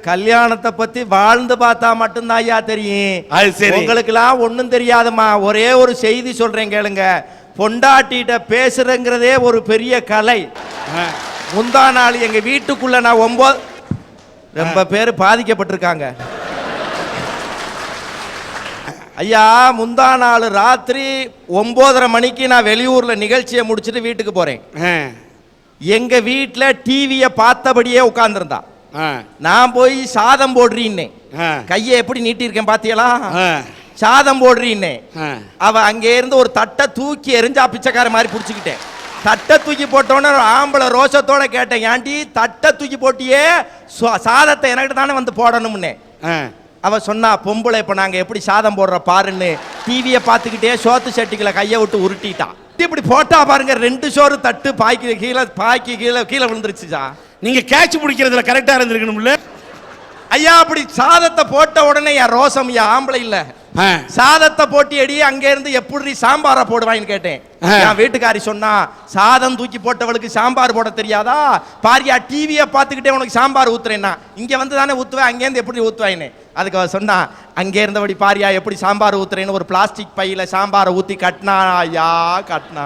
கல்யாணத்தை பத்தி வாழ்ந்து பார்த்தா மட்டும்தான் ஐயா தெரியும். அது சரி, உங்களுக்குலாம் ஒன்றும் தெரியாதுமா. ஒரே ஒரு செய்தி சொல்றேன் கேளுங்க. பொண்டாட்டிட்ட பேசுறங்கிறதே ஒரு பெரிய கலை. முந்தா நாள் எங்க வீட்டுக்குள்ள நான் 9 ரொம்ப பேர் பாதிக்கப்பட்டிருக்காங்க ஐயா. முந்தா நாள் ராத்திரி 9:30 மணிக்கு நான் வெளியூர்ல நிகழ்ச்சியை முடிச்சுட்டு வீட்டுக்கு போறேன். எங்க வீட்டுல டிவியை பார்த்தபடியே உட்கார்ந்துருந்தா. நான் போய் சாதம் போடுறீன்னே, கையை எப்படி நீட்டி இருக்கேன் பாத்தியலா, சாதம் போடுறீன்னே. அவ அங்கே இருந்து ஒரு தட்டை தூக்கி எரிஞ்சா பிச்சைக்கார மாதிரி பிடிச்சிக்கிட்டேன். தட்டை தூக்கி போட்டோன்னு ஆம்பளை ரோஷத்தோட கேட்டேன், ஏன்டி தட்டை தூக்கி போட்டியே, சாதத்தை எனக்கு தானே வந்து போடணும்னே. அவ சொன்னா, பொம்பளை இப்ப நாங்க எப்படி சாதம் போடுற பாருன்னு டிவியை பார்த்துக்கிட்டே சோத்து சட்டிகளை கையை விட்டு உருட்டிட்டான். இப்படி போட்டா பாருங்க, 2 சோறு தட்டு பாய்க்கு கீழே விழுந்துருச்சுச்சா. நீங்க கேட்ச் பிடிக்கிறதுல கரெக்டா இருந்திருக்கணும்ல ஐயா. அப்படி சாதத்தை போட்ட உடனே என் ரோசம், ஆம்பளை இல்ல, சாதத்தை போட்டி அடி அங்க இருந்து எப்படி சாம்பாரா போடுவான்னு கேட்டேன். என் வீட்டுக்காரி சொன்னா, சாதம் தூக்கி போட்டவளுக்கு சாம்பார் போட தெரியாதா, பாரியா டிவியை பார்த்துக்கிட்டே உனக்கு சாம்பார் ஊத்துறேன்னா இங்க வந்து தானே ஊத்துவேன், அங்கே இருந்து எப்படி ஊத்துவாயின்னு. அதுக்கு அவ சொன்னா, அங்கே இருந்தபடி பாரியா எப்படி சாம்பார் ஊத்துறேன்னு ஒரு பிளாஸ்டிக் பையில சாம்பாரை ஊத்தி கட்டினா. ஐயா கட்டினா.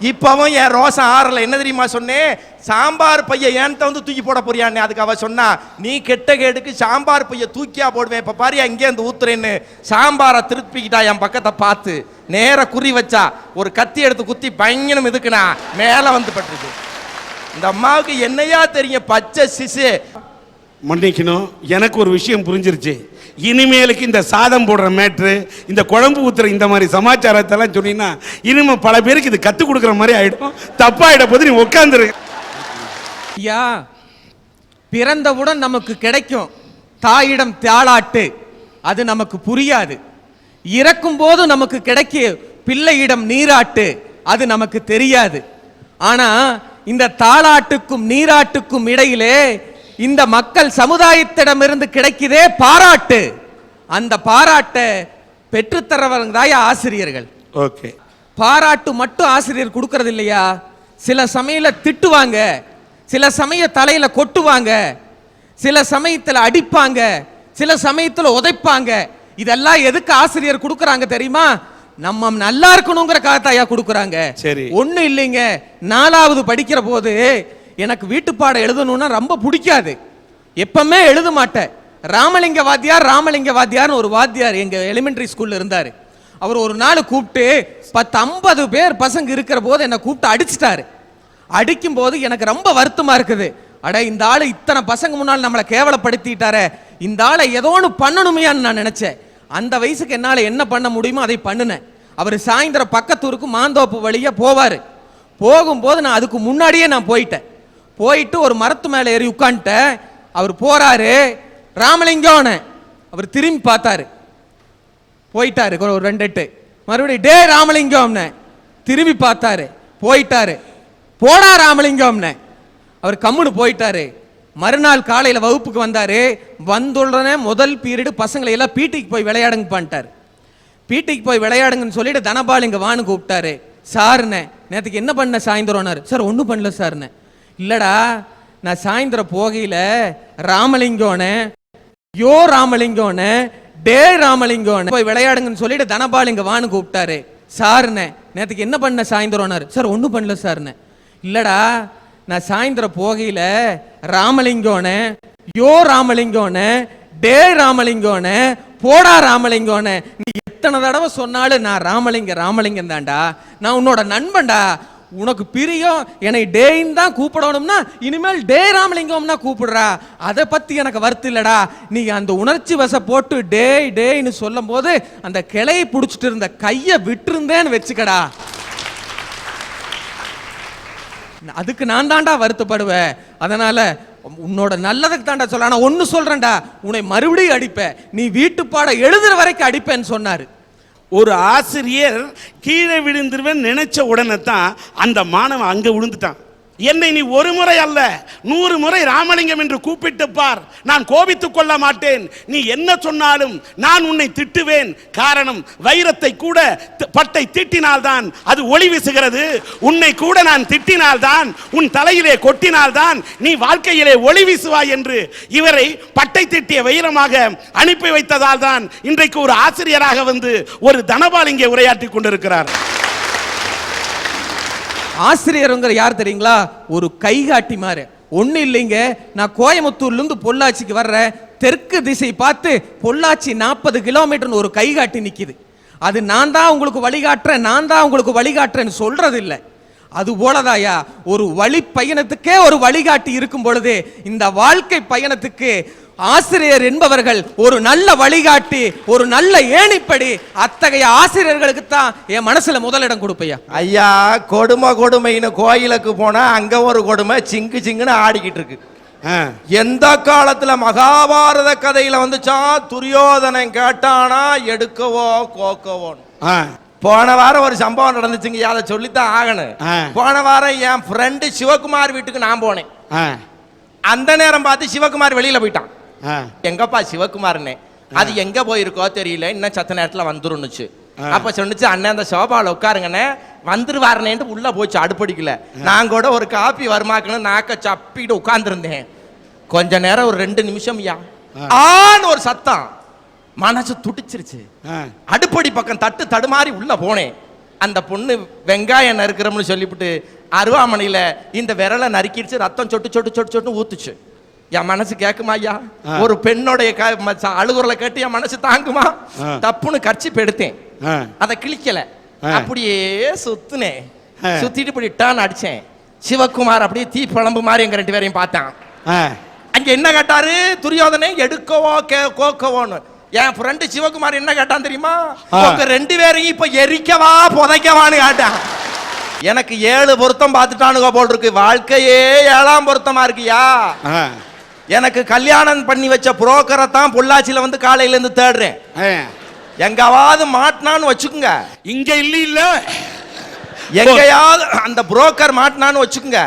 இப்பவும் என் ரோசம் ஆறல. என்ன தெரியுமா சொன்னேன், சாம்பார் பைய ஏன்ட்ட வந்து தூக்கி போட போறியான்னு. அதுக்கு அவ சொன்னா, நீ கெட்ட கேடுக்கு சாம்பார் பைய தூக்கியா போடுவேன், இப்ப பாரியா இங்கே இருந்து ஊத்துறேன்னு சாம்பாரை திருப்பிக்கிட்டா. என் பக்கத்தை பார்த்து நேர குறி வச்சா, ஒரு கத்தி எடுத்து குத்தி பயங்கரம் இதுக்குனா மேல வந்து பட்டுருக்கு. இந்த அம்மாவுக்கு என்னையா தெரியும், பச்சை சிசு. மன்னிக்கணும், எனக்கு ஒரு விஷயம் புரிஞ்சிருச்சு. இனிமேலுக்கு இந்த சாதம் போடுற மேட்ரு, இந்த குழம்பு ஊத்துற இந்த மாதிரி சமாச்சாரத்தெல்லாம் சொன்னீங்கன்னா இனிமே பல பேருக்கு இது கற்றுக் கொடுக்குற மாதிரி ஆயிடும். தப்பாயிட போது நீ உட்காந்துரு. ஐயா, பிறந்தவுடன் நமக்கு கிடைக்கும் தாயிடம் தாளாட்டு, அது நமக்கு புரியாது. இறக்கும் போது நமக்கு கிடைக்கும் பிள்ளையிடம் நீராட்டு, அது நமக்கு தெரியாது. ஆனா இந்த தாளாட்டுக்கும் நீராட்டுக்கும் இடையிலே இந்த மக்கள் சமுதாயத்திடமிருந்து கிடைக்குதே பாராட்டு. அந்த பாராட்டை பெற்றுத்தரவங்க தான் ஆசிரியர்கள். ஓகே, பாராட்டு மட்டும் ஆசிரியர் கொடுக்கறது இல்லையா, சில சமயத்துல திட்டுவாங்க, சில சமயம் தலையில கொட்டுவாங்க, சில சமயத்துல அடிப்பாங்க, சில சமயத்துல உதைப்பாங்க. இதெல்லாம் எதுக்கு ஆசிரியர் கொடுக்கறாங்க தெரியுமா? நம்ம நல்லா இருக்கணுங்கிற காத்தாயா கொடுக்கறாங்க. சரி, ஒண்ணு இல்லைங்க. 4வது படிக்கிற போது எனக்கு வீட்டு பாடம் எழுதணும்னா ரொம்ப பிடிக்காது, எப்பவுமே எழுத மாட்டேன். ராமலிங்க வாத்தியார்னு ஒரு வாத்தியார் எங்க எலிமெண்டரி ஸ்கூல்ல இருந்தாரு. அவர் ஒரு நாள் கூப்பிட்டு 10-50 பேர் பசங்க இருக்கிற போது என்னை கூப்பிட்டு அடிச்சிட்டாரு. அடிக்கும் போது எனக்கு ரொம்ப வருத்தமா இருக்குது. அட, இந்த ஆளு இத்தனை பசங்க முன்னால் நம்மளை கேவலப்படுத்திட்டாரு, இந்த ஆளை ஏதோ ஒன்று பண்ணணுமையான்னு நான் நினைச்சேன். அந்த வயசுக்கு என்னால் என்ன பண்ண முடியுமோ அதை பண்ணினேன். அவர் சாயந்தரம் பக்கத்தூருக்கு மாந்தோப்பு வழியா போவார். போகும்போது நான் அதுக்கு முன்னாடியே நான் போயிட்டு ஒரு மரத்து மேலே ஏறி உட்காந்துட்டேன். அவர் போறாரு, ராமலிங்கம். அவர் திரும்பி பார்த்தாரு, போயிட்டாரு. ஒரு 2 எட்டு மறுபடியும் டே ராமலிங்கம் திரும்பி பார்த்தாரு, போயிட்டாரு. போடா ராமலிங்கம். அவர் கம்முன்னு போயிட்டாரு. மறுநாள் காலையில் வகுப்புக்கு வந்தாரு. வந்துடனே முதல் பீரியடு பசங்களை எல்லாம் பீட்டிக்கு போய் விளையாடுங்க பண்ணிட்டாரு. பீட்டிக்கு போய் விளையாடுங்கன்னு சொல்லிட்டு தனபால் இங்க வான்னு கூப்பிட்டாரு. சாருண்ணே, நேற்றுக்கு என்ன பண்ண சாயந்தரம்னாரு. சார் ஒன்றும் பண்ணல சார்ண்ணே. இல்லடா, நான் சாயந்தரம் போகையில ராமலிங்கோனே, யோ ராமலிங்கோனே, டே ராமலிங்கோனே போய் விளையாடுங்கன்னு சொல்லிட்டு தனபால் இங்க வான்னு கூப்பிட்டாரு. சாருண்ணே, நேற்றுக்கு என்ன பண்ண சாயந்தரம்னாரு. சார் ஒன்றும் பண்ணல சார்ண்ணே. இல்லடா, நான் சாயந்தரம் போகையில ராமலிங்கோனே, யோ ராமலிங்கோனே, டே ராமலிங்கோனே, போடா ராமலிங்கோனே, நீ எத்தனை தடவை சொன்னாலும் நான் ராமலிங்கம் தான்டா, நான் உன்னோட நண்பன்டா, உனக்கு பிரியம், என்னை டேன்னு தான் கூப்பிடணும்னா இனிமேல் டே ராமலிங்கம்னா கூப்பிடுறா, அதை பத்தி எனக்கு வருத்தம் இல்லடா. நீ அந்த உணர்ச்சி வச போட்டு டேன்னு சொல்லும் போது அந்த கிளையை பிடிச்சிட்டு இருந்த கையை விட்டுருந்தேன்னு வச்சுக்கடா, அதுக்கு நான் தாண்டா வருத்தப்படுவேன். அதனால உன்னோட நல்லதுக்கு தாண்டா சொல்ல. நான் ஒன்னு சொல்றேன்டா, உன்னை மறுபடியும் அடிப்பேன், நீ வீட்டு பாடம் எழுதுற வரைக்கும் அடிப்பேன்னு சொன்னாரு. ஒரு ஆசிரியர் கீழே விழுந்துருவேன் நினைச்ச உடனே தான் அந்த மாணவன் அங்க விழுந்துட்டான். என்னை நீ ஒரு முறை அல்ல 100 முறை ராமலிங்கம் என்று கூப்பிட்டு பார், நான் கோபித்துக் கொள்ள மாட்டேன். நீ என்ன சொன்னாலும் நான் உன்னை திட்டுவேன். காரணம், வைரத்தை கூட பட்டை தீட்டினால்தான் அது ஒளி வீசுகிறது. உன்னை கூட நான் திட்டினால்தான், உன் தலையிலே கொட்டினால்தான் நீ வாழ்க்கையிலே ஒளி வீசுவாய் என்று இவரை பட்டை தீட்டிய வைரமாக அனுப்பி வைத்ததால் தான் இன்றைக்கு ஒரு ஆசிரியராக வந்து ஒரு தனபால் இங்கே உரையாற்றி கொண்டிருக்கிறார். ஆசிரியருங்கிற யார் தெரியுங்களா? ஒரு கைகாட்டி மாதிரி. ஒன்றும் இல்லைங்க, நான் கோயம்புத்தூர்லேருந்து பொள்ளாச்சிக்கு வர்றேன். தெற்கு திசை பார்த்து பொள்ளாச்சி 40 கிலோமீட்டர்னு ஒரு கைகாட்டி நிற்கிது. அது நான் தான் உங்களுக்கு வழிகாட்டுறேன், நான் தான் உங்களுக்கு வழிகாட்டுறேன்னு சொல்றது இல்லை. அது போலதாயா ஒரு வழி பயணத்துக்கே ஒரு வழிகாட்டி இருக்கும் பொழுது இந்த வாழ்க்கை பயணத்துக்கு ஆசிரியர் என்பவர்கள் ஒரு நல்ல வழிகாட்டி, ஒரு நல்ல ஏணிப்படி. அத்தகைய ஆசிரியர்களுக்கு தான் என் மனசுல முதலிடம் கொடுப்பையா. ஐயா, கொடுமைன்னு கோயிலுக்கு போனா அங்க ஒரு கொடுமை சிங்கு சிங்குன்னு ஆடிக்கிட்டு இருக்கு. எந்த காலத்துல மகாபாரத கதையில வந்துச்சா துரியோதனன் கேட்டானா எடுக்கவோ கோக்கவோன்னு. போன வாரம் ஒரு சம்பவம் நடந்துச்சுங்க, அதை சொல்லித்தான் ஆகணும். போன வாரம் என் ஃப்ரெண்டு சிவகுமார் வீட்டுக்கு நான் போனேன். அந்த நேரம் பார்த்து சிவகுமார் வெளியில போயிட்டான். எங்கப்பா சிவகுமார்னே? அது எங்க போயிருக்கோ தெரியல, இன்னும் சத்த நேரத்துல வந்துருந்துச்சு. அப்ப சொன்னிச்சு, அண்ணன் அந்த சோபாவில் உட்காருங்கண்ணே வந்துருவாருனேன்ட்டு உள்ள போச்சு. அடுப்படிக்கல. நான் கூட ஒரு காப்பி வருமாக்கணும் நாக்க சப்பிட்டு உட்கார்ந்துருந்தேன். கொஞ்ச நேரம் ஒரு 2 நிமிஷம் ஆன்னு ஒரு சத்தம், மனசு துடிச்சிருச்சு. அடுப்படி பக்கம் தட்டு தடுமாறி உள்ள போனேன். அந்த பொண்ணு வெங்காயம் நறுக்கிறோம்னு சொல்லிவிட்டு அருவாமனையில இந்த விரலை நறுக்கிடுச்சு. ரத்தம் சொட்டு சொட்டு சொட்டு சொட்டு ஊத்துச்சு. என் மனசு கேட்குமா ஐயா? ஒரு பெண்ணோடைய அழுகுறலை கேட்டு என் மனசு தாங்குமா? தப்புன்னு கர்ச்சிப் எடுத்தேன், அதை கிழிக்கல, அப்படியே சுத்துனேன். சுத்திட்டு இப்படி டான் அடிச்சேன். சிவகுமார் அப்படியே தீ பழம்பு மாதிரி எங்க 2 பேரையும் பார்த்தான். அங்க என்ன கேட்டாரு? துரியோதனை எடுக்கவோ கோக்கவோன்னு. என் ஃப்ரெண்டு சிவகுமார் என்ன கேட்டான் தெரியுமா? உங்க 2 பேரையும் இப்ப எரிக்கவா புதைக்கவான்னு கேட்டான். எனக்கு 7 பொருத்தம் பார்த்துட்டானுங்க போல் இருக்கு. வாழ்க்கையே 7ஆம் பொருத்தமா இருக்குயா. எனக்கு கல்யாணம் பண்ணி வச்ச புரோக்கரை தான் பொள்ளாச்சியில வந்து காலையில இருந்து தேடுறேன். எங்காவது மாட்டினான்னு வச்சுக்குங்க, இங்க இல்ல எங்கயாவது அந்த புரோக்கர் மாட்டினான்னு வச்சுக்குங்க,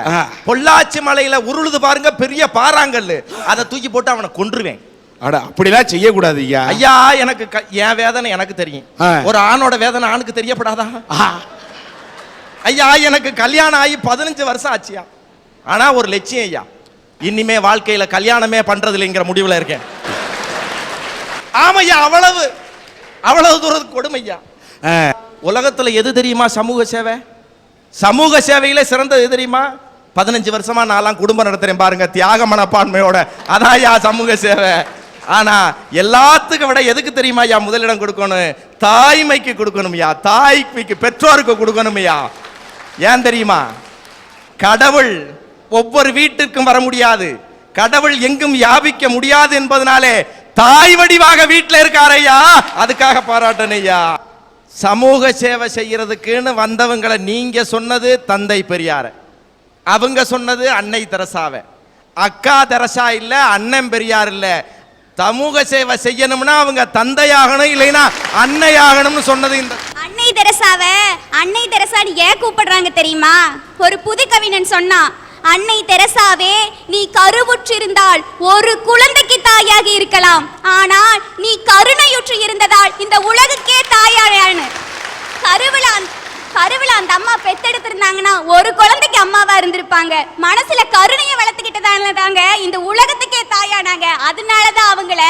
பொள்ளாச்சி மலையில உருளுது பாருங்க பெரிய பாறாங்கல்லு, அதை தூக்கி போட்டு அவனை கொன்றுவேன். அப்படிலாம் செய்யக்கூடாது ஐயா. ஐயா, எனக்கு என் வேதனை எனக்கு தெரியும். ஒரு ஆணோட வேதனை ஆணுக்கு தெரியப்படாதா? ஐயா, எனக்கு கல்யாணம் ஆகி 15 வருஷம் ஆச்சியா. ஆனா ஒரு லட்சியம் ஐயா, இனிமே வாழ்க்கையில கல்யாணமே பண்றது இல்லைங்கிற முடிவுல இருக்கேன். ஆமையா, அவ்வளவு தூரத்துக்கு கொடுமையா. உலகத்துல எது தெரியுமா சமூக சேவை? சமூக சேவையில சிறந்தது எது தெரியுமா? 15 வருஷமா நான்லாம் குடும்பம் நடத்துறேன் பாருங்க, தியாக மனப்பான்மையோட. அதான்யா சமூக சேவை. ஆனா எல்லாத்துக்கும் விட எதுக்கு தெரியுமா ஐயா முதலிடம் கொடுக்கணும்? தாய்மைக்கு கொடுக்கணும்யா, தாய்மைக்கு, பெற்றோருக்கு கொடுக்கணும்யா. ஏன் தெரியுமா? கடவுள் ஒவ்வொரு வீட்டிற்கும் வர முடியாது, கடவுள் எங்கும் வியாபிக்க முடியாது என்பதனாலே தாய் வடிவாக வீட்டில் இருக்காரையா, அதுக்காக பாராட்டனையா. சமூக சேவை செய்யறதுக்குன்னு வந்தவங்களை நீங்க சொன்னது தந்தை பெரியார, அவங்க சொன்னது அன்னை தெரசாவ. அக்கா தெரசா இல்ல, அண்ணன் பெரியார் இல்ல. சமூக சேவை செய்யணும்னா அவங்க தந்தையாகணும், இல்லைன்னா அன்னையாகணும்னு சொன்னது இந்த அன்னை தெரசாவ. அன்னை தெரசான்னு ஏன் கூப்பிடுறாங்க தெரியுமா? ஒரு புது கவிஞன் சொன்னா, அன்னை தெரசாவே, நீ கருவுற்றிருந்தால் ஒரு குழந்தைக்கு தாயாகி இருக்கலாம், ஆனால் நீ கருணையுற்று இருந்ததால் இந்த உலகுக்கே தாயானு. கருவில அந்த அம்மா பெத்தெடுத்திருந்தாங்கன்னா ஒரு குழந்தைக்கு அம்மாவா இருந்திருப்பாங்க. மனசுல கருணையை வளர்த்துக்கிட்டதால தாங்க இந்த உலகத்துக்கே தாயானாங்க. அதனாலதான் அவங்கள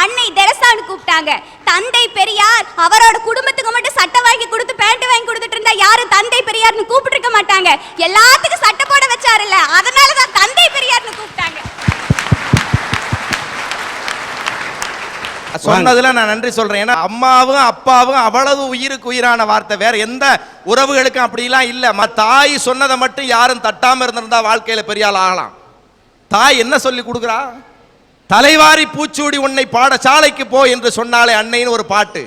அன்னை தெரசான்னு கூப்பிட்டாங்க. தந்தை பெரியார் அவரோட குடும்பத்துக்கு மட்டும் சட்டை வாங்கி கொடுத்து பேண்ட் வாங்கி கொடுத்துட்டு இருந்தா யாரும் தந்தை பெரியார்னு கூப்பிட்டு இருக்க மாட்டாங்க. எல்லாத்துக்கும் சட்டை போட வச்சாருல்ல, அதனாலதான் தந்தை பெரியார்னு கூப்பிட்டாங்க. சொன்னதுல நான் நன்றி சொல்றேன். ஏன்னா அம்மாவும் அப்பாவும் அவ்வளவு உயிருக்கு உயிரான வார்த்தை. வேற எந்த உறவுகளுக்கும் அப்படிலாம் இல்ல. தாய் சொன்னதை மட்டும் யாரும் தட்டாம இருந்திருந்தா வாழ்க்கையில பெரிய ஆள் ஆகலாம். தாய் என்ன சொல்லி கொடுக்குறா? தலைவாரி பூச்சூடி உன்னை பாடசாலைக்கு போ என்று சொன்னாலே அன்னைன்னு ஒரு பாட்டு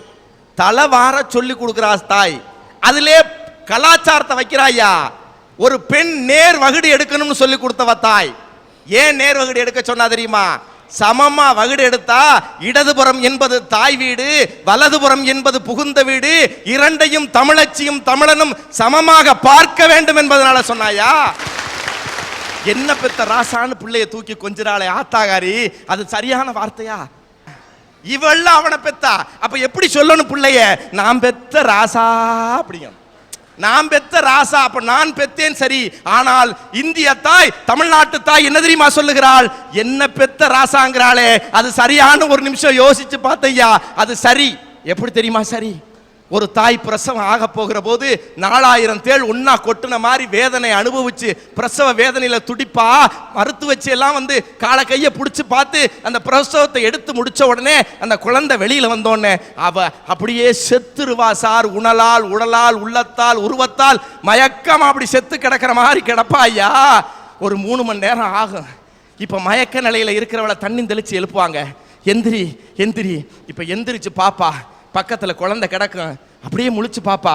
தலைவார சொல்லி கொடுக்குறா தாய். அதிலே கலாச்சாரத்தை வைக்கிறாயா. ஒரு பெண் நேர் வகுடு எடுக்கணும்னு சொல்லி கொடுத்தவ தாய். ஏன் நேர் வகுடு எடுக்க சொன்னா தெரியுமா? சமமா வகுடு எடுத்தா இடதுபுறம் என்பது தாய் வீடு, வலதுபுறம் என்பது புகுந்த வீடு, இரண்டையும் தமிழச்சியும் தமிழனும் சமமாக பார்க்க வேண்டும் என்பதனால சொன்னாயா. என்ன பெத்த ராசான்னு பிள்ளைய தூக்கி கொஞ்சிறாளே ஆத்தாகாரி, அது சரியான வார்த்தையா? இவள்ள அவனை பெத்தா, அப்ப எப்படி சொல்லணும் பிள்ளைய? நான் பெத்த ராசா அப்படிங்க. நான் பெத்த ராசா, அப்ப நான் பெத்தேன் சரி. ஆனால் இந்திய தாய், தமிழ்நாட்டு தாய் என்ன தெரியுமா சொல்லுகிறாள்? என்ன பெத்த ராசாங்கிறாளே, அது சரியான ஒரு நிமிஷம் யோசிச்சு பார்த்தையா, அது சரி. எப்படி தெரியுமா சரி? ஒரு தாய் பிரசவம் ஆக போகிற போது 4000 தேள் ஒன்னா கொட்டுன மாதிரி வேதனை அனுபவிச்சு பிரசவ வேதனையில துடிப்பா, மருத்துவ வச்சு எல்லாம் வந்து காலை கையை பிடிச்சு பார்த்து அந்த பிரசவத்தை எடுத்து முடிச்ச உடனே அந்த குழந்தை வெளியில வந்தோடனே அவ அப்படியே செத்துருவா சார். உணலால், உடலால், உள்ளத்தால், உருவத்தால் மயக்கம் அப்படி செத்து கிடக்கிற மாதிரி கிடப்பா ஐயா. ஒரு 3 மணி நேரம் ஆகும். இப்ப மயக்க நிலையில இருக்கிறவளை தண்ணி தெளிச்சு எழுப்புவாங்க, எந்திரி எந்திரி. இப்ப எந்திரிச்சு பாப்பா, பக்கத்துல குழந்தை கிடக்கும், அப்படியே முழிச்சு பாப்பா,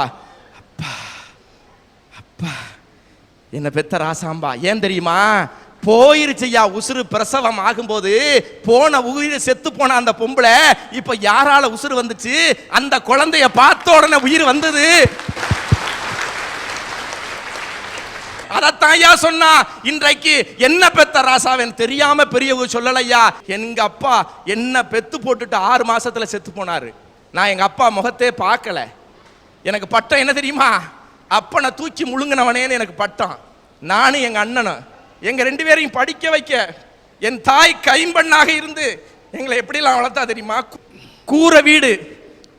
அப்பா அப்பா என்ன பெத்த ராசாம்பா. ஏன் தெரியுமா? போயிருச்சையா உசுறு. பிரசவம் ஆகும்போது போன உயிர் செத்து போன அந்த பொம்பளை இப்ப யாரால உசுறு வந்துச்சு? அந்த குழந்தைய பார்த்த உடனே உயிர் வந்தது. அதத்தான் ஐயா சொன்னா, இன்றைக்கு என்ன பெத்த ராசாவன் தெரியாம பெரியவங்க சொல்லலையா. எங்க அப்பா என்ன பெத்து போட்டுட்டு 6 மாசத்துல செத்து போனாரு. நான் எங்க அப்பா முகத்தே பார்க்கல. எனக்கு பட்டம் என்ன தெரியுமா? அப்பனை தூக்கி முழுங்கினவனேன்னு எனக்கு பட்டம். நானும் எங்க அண்ணனும் எங்க 2 பேரையும் படிக்க வைக்க என் தாய் கைம்பண்ணாக இருந்து எங்களை எப்படிலாம் வளர்த்தா தெரியுமா? கூரை வீடு,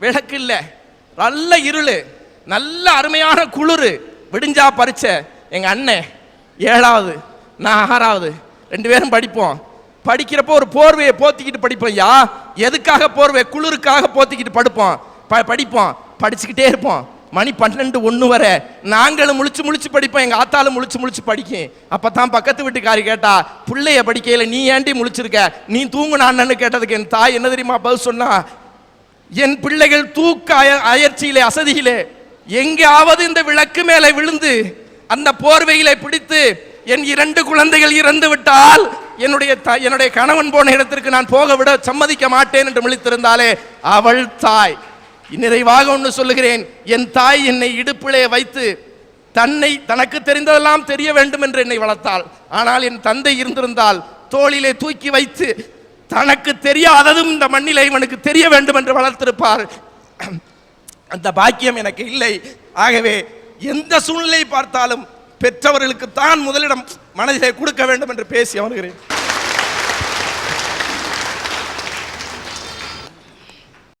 விளக்கு இல்லை, நல்ல இருள், நல்ல அருமையான குளிர். விடிஞ்சா பரிச்சை. எங்க அண்ணன் 7வது, நான் 6வது, 2 பேரும் படிப்போம். படிக்கிறப்போ ஒரு போர்வையை போத்திக்கிட்டு படிப்போம். யா எதுக்காக போர்வை? குளிருக்காக போத்திக்கிட்டு படுப்போம், படிப்போம், படிச்சுக்கிட்டே இருப்போம். மணி 12, 1 வரை நாங்களும் முழிச்சு முழிச்சு படிப்போம். எங்க ஆத்தாலும் முழிச்சு முழிச்சு படிக்கும். அப்பதான் பக்கத்து வீட்டுக்காரி கேட்டா, பிள்ளைய படிக்கையில நீ ஏண்டி முழிச்சிருக்க, நீ தூங்குனான்னு கேட்டதுக்கு என் தாய் என்ன தெரியுமா பதில் சொன்னா? என் பிள்ளைகள் தூக்க அயற்சியிலே அசதியிலே எங்காவது இந்த விளக்கு மேலே விழுந்து அந்த போர்வையிலே பிடித்து என் 2 குழந்தைகள் இறந்து விட்டால் என்னுடைய கணவன் போன இடத்திற்கு நான் போக விட சம்மதிக்க மாட்டேன் என்று விழித்திருந்தாலே அவள் தாய். நிறைவாக ஒன்று சொல்லுகிறேன், என் தாய் என்னை இடுப்பிலே வைத்து தனக்கு தெரிந்ததெல்லாம் தெரிய வேண்டும் என்று என்னை வளர்த்தாள். ஆனால் என் தந்தை இருந்திருந்தால் தோளிலே தூக்கி வைத்து தனக்கு தெரியாததும் இந்த மண்ணிலே இவனுக்கு தெரிய வேண்டும் என்று வளர்த்திருப்பார். அந்த பாக்கியம் எனக்கு இல்லை. ஆகவே எந்த சூழ்நிலை பார்த்தாலும் பெற்றவர்களுக்கு தான் முதலிடம் மனதிலே கொடுக்க வேண்டும் என்று பேசி அமர்கிறேன்.